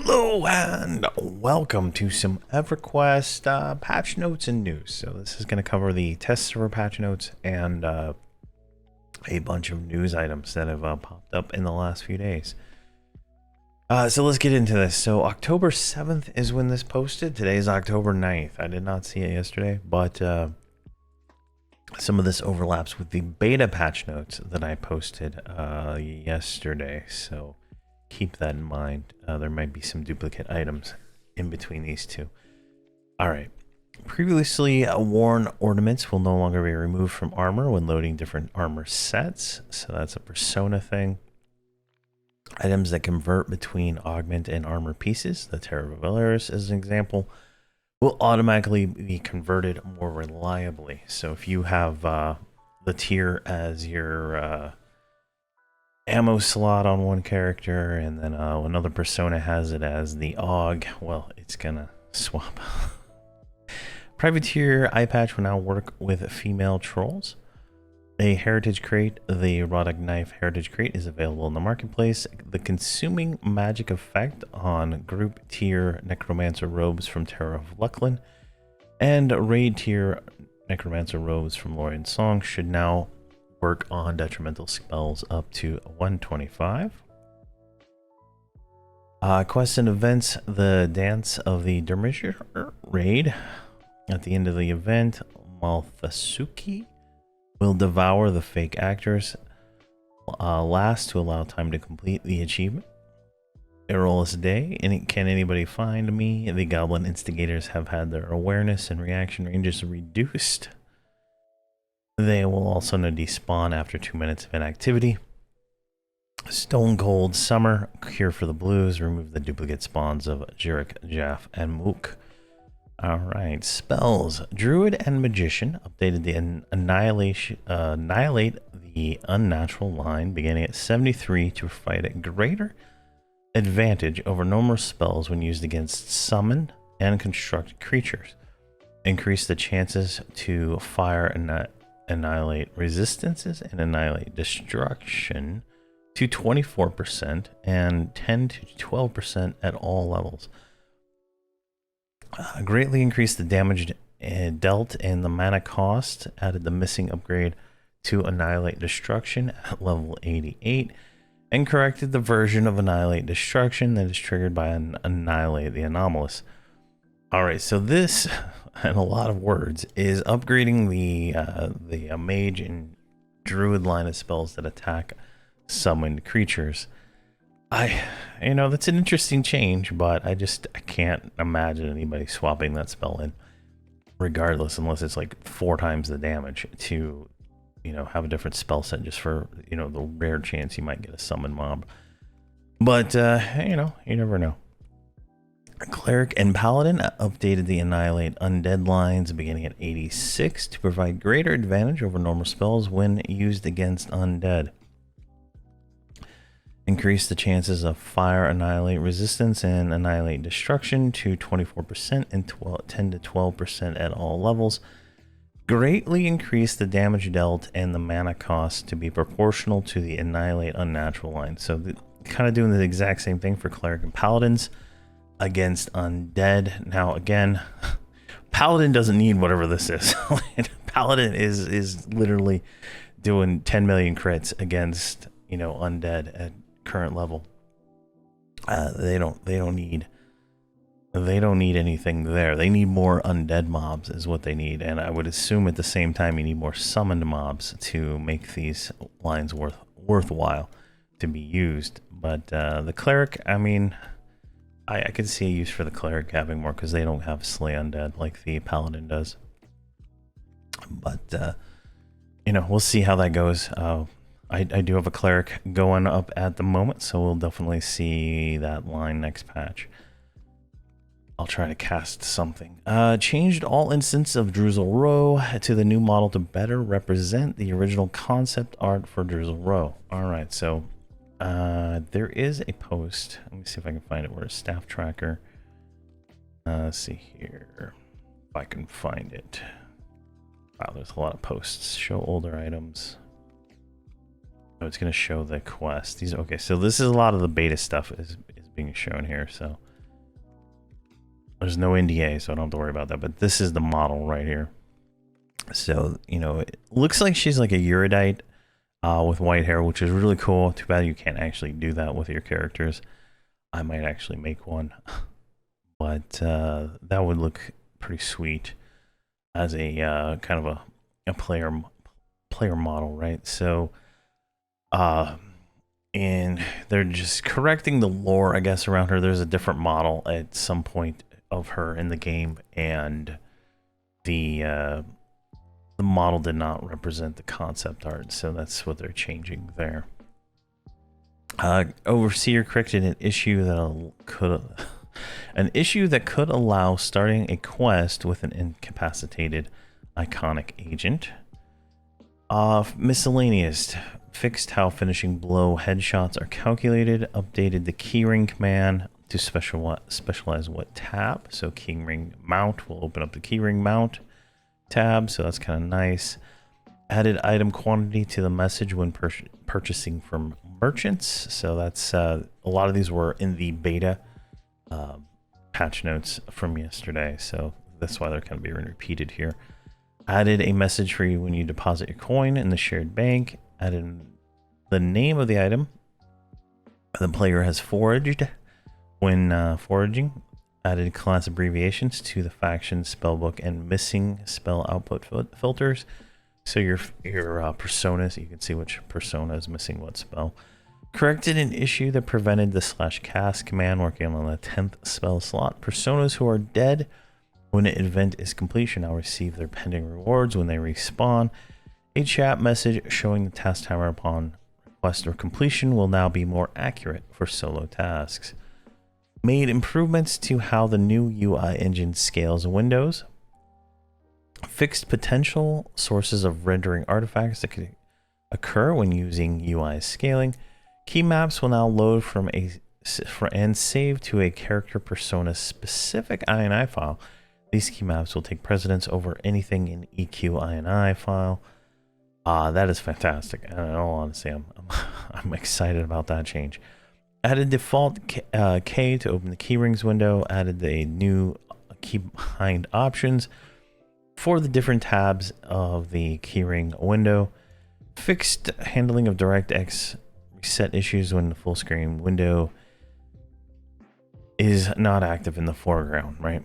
Hello and welcome to some Everquest patch notes and news. So this is going to cover the test server patch notes and a bunch of news items that have popped up in the last few days. So let's get into this. So October 7th is when this posted. Today is October 9th. I did not see it yesterday, but some of this overlaps with the beta patch notes that I posted yesterday. So keep that in mind. There might be some duplicate items in between these two. All right. Previously worn ornaments will no longer be removed from armor when loading different armor sets. So that's a persona thing. Items that convert between augment and armor pieces, the Terra Valeris as an example, will automatically be converted more reliably. So if you have the tier as your ammo slot on one character, and then another persona has it as the AUG, well, it's gonna swap. Privateer eye patch will now work with female trolls. A heritage crate, the erotic knife heritage crate, is available in the marketplace. The consuming magic effect on group tier necromancer robes from Terra of Lucklin and raid tier necromancer robes from Lorien Song should now work on detrimental spells up to 125. Quests and events, the dance of the Dermisher raid. At the end of the event, Malthasuki will devour the fake actors last to allow time to complete the achievement. Errol's Day, can anybody find me? The goblin instigators have had their awareness and reaction ranges reduced. They will also now despawn after 2 minutes of inactivity. Stone Cold Summer, Cure for the Blues, remove the duplicate spawns of Jirik, Jaff, and Mook. Alright, spells. Druid and Magician updated the annihilate the unnatural line beginning at 73 to provide a greater advantage over normal spells when used against summon and construct creatures. Increase the chances to fire and annihilate resistances and annihilate destruction to 24% and 10 to 12% at all levels. Greatly increased the damage dealt and the mana cost. Added the missing upgrade to annihilate destruction at level 88 and corrected the version of annihilate destruction that is triggered by an annihilate the anomalous. All right, so this, in a lot of words, is upgrading the mage and druid line of spells that attack summoned creatures. That's an interesting change, but I can't imagine anybody swapping that spell in, regardless, unless it's like 4 times the damage to, have a different spell set just for, the rare chance you might get a summon mob. But, you never know. Cleric and Paladin updated the Annihilate Undead lines beginning at 86 to provide greater advantage over normal spells when used against undead. Increase the chances of fire, annihilate resistance, and annihilate destruction to 24% and 10 to 12% at all levels. Greatly increase the damage dealt and the mana cost to be proportional to the annihilate unnatural line. So kind of doing the exact same thing for cleric and paladins against undead. Now again, paladin doesn't need whatever this is. Paladin is literally doing 10 million crits against undead at current level. They don't need anything there. They need more undead mobs is what they need, and I would assume at the same time you need more summoned mobs to make these lines worthwhile to be used. But the cleric, I could see a use for the cleric having more because they don't have slay undead like the paladin does. But we'll see how that goes. I do have a cleric going up at the moment, so we'll definitely see that line next patch. I'll try to cast something. Changed all instances of Druzel Row to the new model to better represent the original concept art for Druzel Row. Alright, so there is a post. Let me see if I can find it. Where's staff tracker? Let's see here. If I can find it. Wow, there's a lot of posts. Show older items. Oh, it's going to show the quest. Okay, so this is a lot of the beta stuff is being shown here. So There's no NDA, so I don't have to worry about that. But this is the model right here. So, you know, it looks like she's like a Eurodite with white hair, which is really cool. Too bad you can't actually do that with your characters. I might actually make one. But that would look pretty sweet as a kind of a player model, right? So, and they're just correcting the lore, I guess, around her. There's a different model at some point of her in the game, and the model did not represent the concept art, so that's what they're changing there. Overseer corrected an issue that could allow starting a quest with an incapacitated iconic agent. Miscellaneous fixed how finishing blow headshots are calculated. Updated the keyring command to specialize what tab. So keyring mount will open up the keyring mount tab, so that's kind of nice. Added item quantity to the message when purchasing from merchants. So that's a lot of these were in the beta patch notes from yesterday, so that's why they're kind of being repeated here. Added a message for you when you deposit your coin in the shared bank. Added the name of the item the player has foraged when foraging. Added class abbreviations to the faction spellbook and missing spell output filters. So your personas, you can see which persona is missing what spell. Corrected an issue that prevented the /cast command working on the 10th spell slot. Personas who are dead when an event is complete should now receive their pending rewards when they respawn. A chat message showing the task timer upon request or completion will now be more accurate for solo tasks. Made improvements to how the new UI engine scales windows. Fixed potential sources of rendering artifacts that could occur when using UI scaling. Key maps will now load and save to a character persona specific INI file. These key maps will take precedence over anything in EQ INI file. That is fantastic. And in all honesty, I'm excited about that change. Added default K to open the keyrings window. Added a new key behind options for the different tabs of the keyring window. Fixed handling of DirectX reset issues when the full screen window is not active in the foreground, right?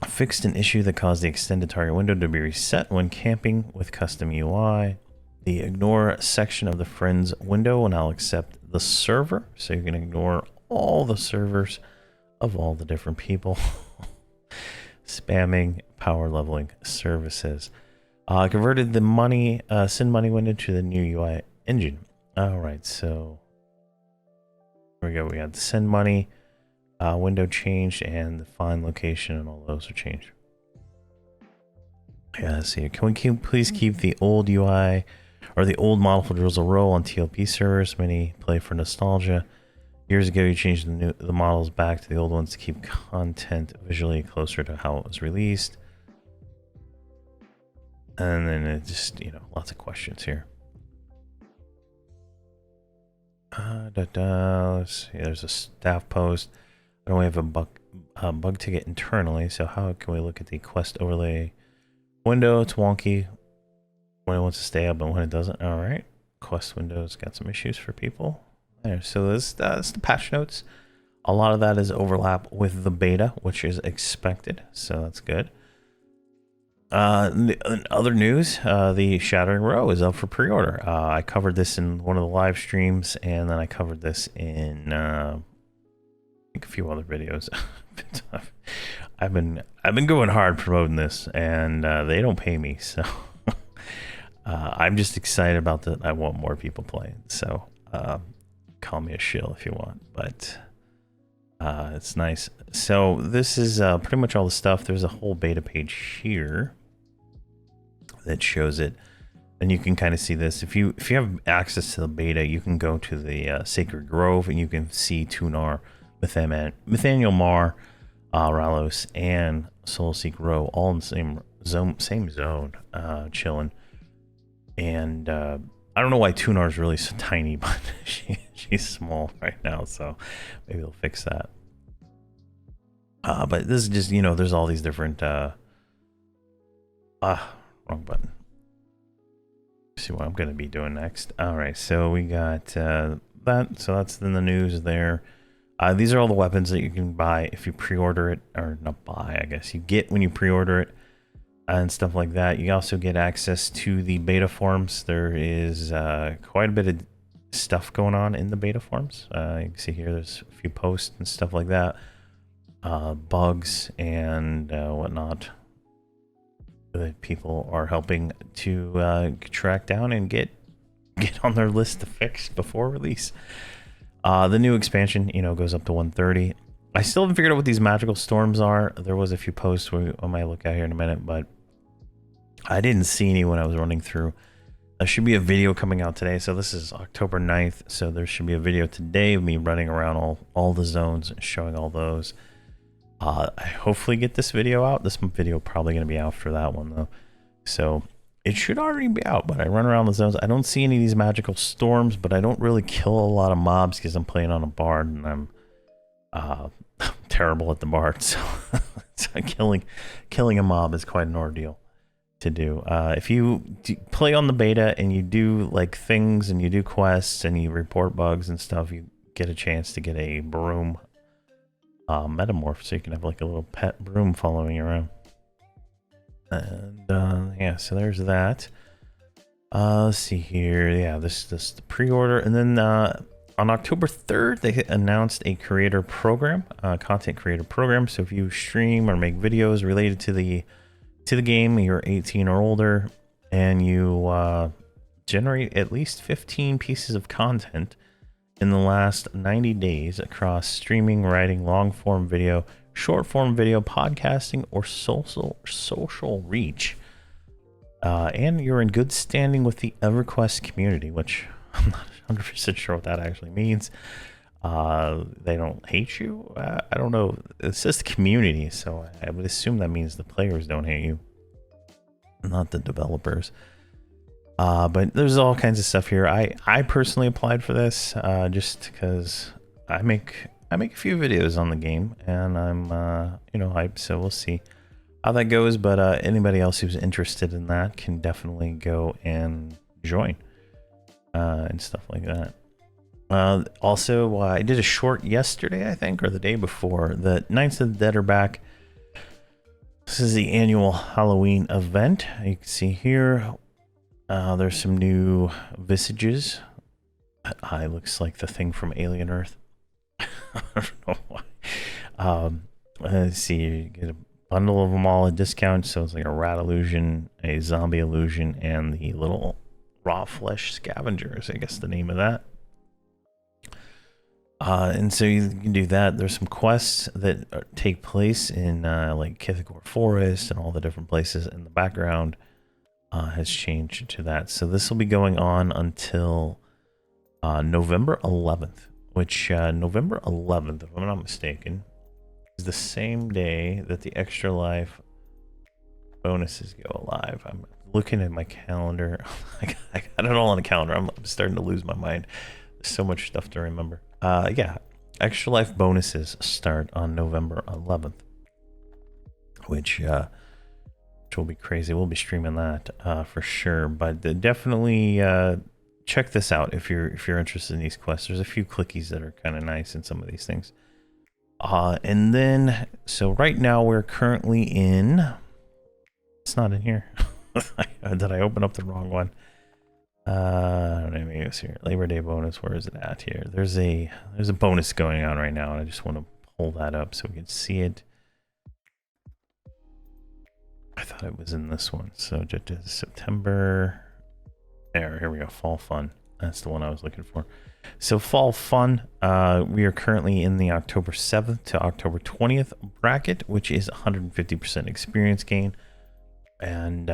Fixed an issue that caused the extended target window to be reset when camping with custom UI. The ignore section of the friends window will now accept the server, so you can ignore all the servers of all the different people spamming power leveling services. Converted the send money window to the new UI engine. All right, so here we go. We got the send money window changed, and the find location and all those are changed. Yeah, let's see. Can we please keep the old UI or the old model for Drizzle Roll on TLP servers? Many play for nostalgia. Years ago, you changed the models back to the old ones to keep content visually closer to how it was released. And then it just, lots of questions here. Let's see, there's a staff post. I don't have a bug ticket internally, so how can we look at the quest overlay window? It's wonky when it wants to stay up and when it doesn't. All right, quest window's got some issues for people there. So that's the patch notes. A lot of that is overlap with the beta, which is expected, so that's good. In other news, the Shattering Row is up for pre-order. I covered this in one of the live streams, and then I covered this in I think a few other videos. I've been going hard promoting this, and they don't pay me, so I'm just excited about that. I want more people playing, so call me a shill if you want, but it's nice. So this is pretty much all the stuff. There's a whole beta page here that shows it, and you can kind of see this. If you have access to the beta, you can go to the Sacred Grove, and you can see Tunar, Nathaniel Marr, Ralos, and Soulseek Row all in the same zone, chilling. And I don't know why Tunar is really so tiny, but she's small right now, so maybe they'll fix that. But this is just, there's all these different, wrong button. See what I'm going to be doing next. All right, so we got that. So that's in the news there. These are all the weapons that you can buy if you pre-order it, or not buy, I guess. You get when you pre-order it and stuff like that. You also get access to the beta forums. There is quite a bit of stuff going on in the beta forums. You can see here there's a few posts and stuff like that. Bugs and whatnot that people are helping to track down and get on their list to fix before release. The new expansion, goes up to 130. I still haven't figured out what these magical storms are. There was a few posts I might look at here in a minute, but I didn't see any when I was running through. There should be a video coming out today. So this is October 9th. So there should be a video today of me running around all the zones and showing all those. I hopefully get this video out. This video probably going to be after that one though. So it should already be out, but I run around the zones. I don't see any of these magical storms, but I don't really kill a lot of mobs because I'm playing on a bard and I'm terrible at the bard. So, killing a mob is quite an ordeal to do. If you play on the beta and you do like things and you do quests and you report bugs and stuff, you get a chance to get a broom metamorph, so you can have like a little pet broom following you around. And yeah, so there's that. Let's see here. Yeah, this the pre-order, and then on October 3rd they announced a creator program, content creator program. So if you stream or make videos related to the game, you're 18 or older, and you generate at least 15 pieces of content in the last 90 days across streaming, writing, long-form video, short-form video, podcasting, or social reach. And you're in good standing with the Everquest community, which I'm not 100% sure what that actually means. They don't hate you? I don't know. It says the community, so I would assume that means the players don't hate you, not the developers. But there's all kinds of stuff here. I personally applied for this just because I make a few videos on the game, and I'm hyped. So we'll see how that goes. But anybody else who's interested in that can definitely go and join and stuff like that. Also, I did a short yesterday, I think, or the day before. The Knights of the Dead are back. This is the annual Halloween event. You can see here. There's some new visages. That eye looks like the thing from Alien Earth. I don't know why. Let's see. You get a bundle of them all at discount. So it's like a rat illusion, a zombie illusion, and the little raw flesh scavengers, I guess the name of that. And so you can do that. There's some quests that take place in like Kithagor Forest and all the different places in the background. Has changed to that. So this will be going on until November 11th, which November 11th, if I'm not mistaken, is the same day that the Extra Life bonuses go live. I'm looking at my calendar. I got it all on the calendar. I'm starting to lose my mind. There's so much stuff to remember. Yeah, Extra Life bonuses start on November 11th, which will be crazy. We'll be streaming that for sure. But definitely check this out if you're interested in these quests. There's a few clickies that are kind of nice in some of these things. And then, so right now we're currently in. It's not in here. Did I open up the wrong one? Maybe it's here. Labor Day bonus. Where is it at here? There's a bonus going on right now, and I just want to pull that up so we can see it. I thought it was in this one. So just September. Here we go. Fall Fun. That's the one I was looking for. So Fall Fun, we are currently in the October 7th to October 20th bracket, which is 150% experience gain. And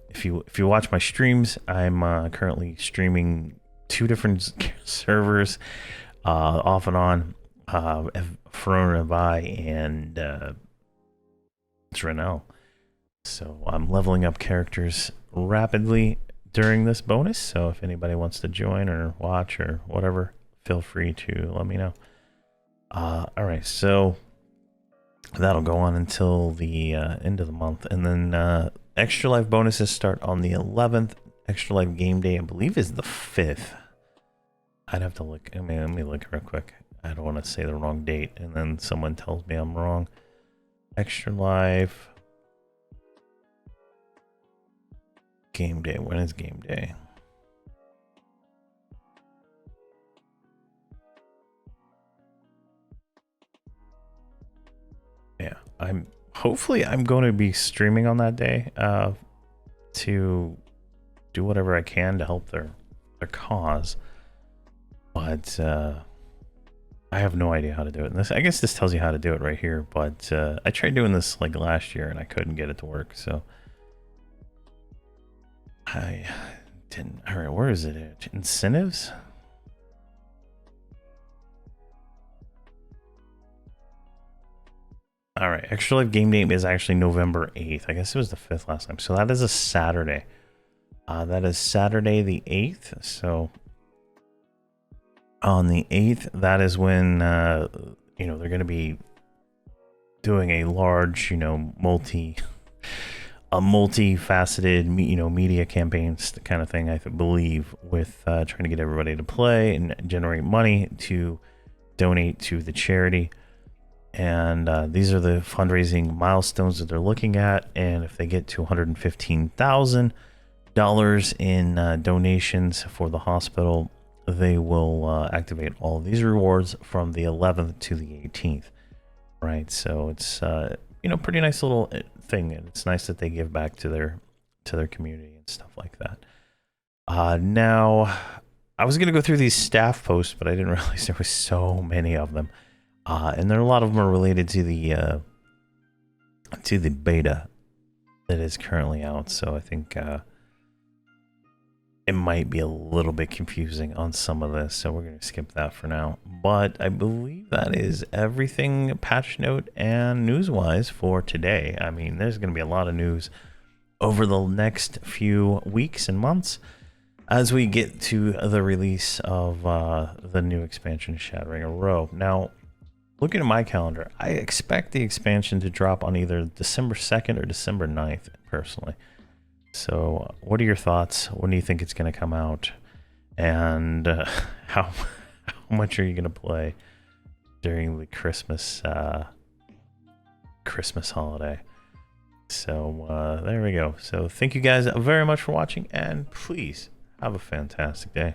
if you watch my streams, I'm currently streaming 2 different servers off and on, Verant Interactive and Drenell. So I'm leveling up characters rapidly during this bonus. So if anybody wants to join or watch or whatever, feel free to let me know. All right, so That'll go on until the end of the month. And then Extra Life bonuses start on the 11th. Extra Life game day, I believe, is the 5th. I'd have to look. I mean, let me look real quick. I don't want to say the wrong date, and then someone tells me I'm wrong. Extra Life game day. When is game day? Yeah, hopefully I'm going to be streaming on that day to do whatever I can to help their cause. But I have no idea how to do it. And I guess this tells you how to do it right here. But I tried doing this like last year and I couldn't get it to work. So I didn't. All right, where is it? Incentives? All right, Extra Life game day is actually November 8th. I guess it was the 5th last time. So that is a Saturday. That is Saturday the 8th. So on the 8th, that is when, you know, they're going to be doing a large, you know, multifaceted, you know, media campaigns kind of thing, I believe, with trying to get everybody to play and generate money to donate to the charity. And these are the fundraising milestones that they're looking at. And if they get to $115,000 in donations for the hospital, they will activate all of these rewards from the 11th to the 18th. Right. So it's, you know, pretty nice little thing. And it's nice that they give back to their community and stuff like that. Now, I was going to go through these staff posts, but I didn't realize there was so many of them. And there are a lot of them are related to the beta that is currently out. So I think it might be a little bit confusing on some of this. So we're going to skip that for now. But I believe that is everything patch note and news-wise for today. I mean, there's going to be a lot of news over the next few weeks and months as we get to the release of the new expansion, Shattering a Row. Now, looking at my calendar, I expect the expansion to drop on either December 2nd or December 9th, personally. So what are your thoughts? When do you think it's going to come out? And how much are you going to play during the Christmas holiday? So there we go. So thank you guys very much for watching, and please have a fantastic day.